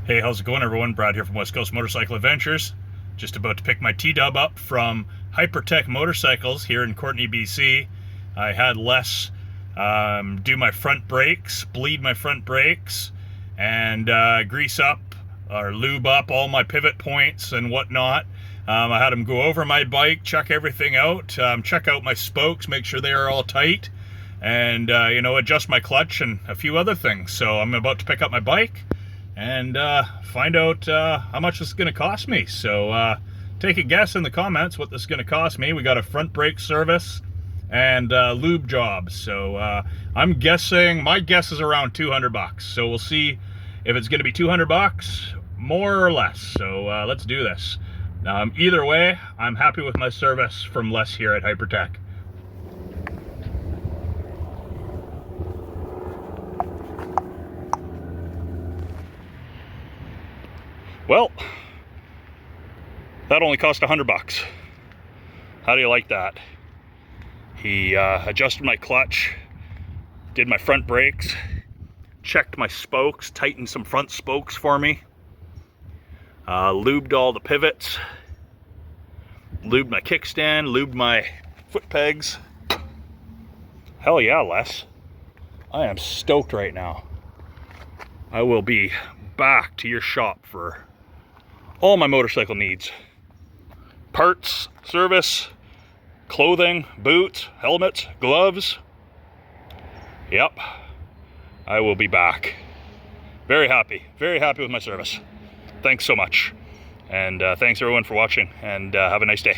Hey, how's it going, everyone? Brad here from West Coast Motorcycle Adventures. Just about to pick my T-Dub up from Hypertech Motorcycles here in Courtenay, BC. I had Les do my front brakes, bleed my front brakes, and grease up or lube up all my pivot points and whatnot. I had him go over my bike, check everything out, check out my spokes, make sure they are all tight, and adjust my clutch and a few other things. So I'm about to pick up my bike and find out how much this is going to cost me. So take a guess in the comments what this is going to cost me. We got a front brake service and lube job. So I'm guessing, my guess is around 200 bucks. So we'll see if it's going to be 200 bucks, more or less. So let's do this. Either way, I'm happy with my service from Les here at Hypertech. Well, that only cost 100 bucks. How do you like that? He adjusted my clutch, did my front brakes, checked my spokes, tightened some front spokes for me, lubed all the pivots, lubed my kickstand, lubed my foot pegs. Hell yeah, Les. I am stoked right now. I will be back to your shop for all my motorcycle needs. Parts, service, clothing, boots, helmets, gloves. Yep, I will be back. Very happy with my service. Thanks so much. And thanks everyone for watching, and have a nice day.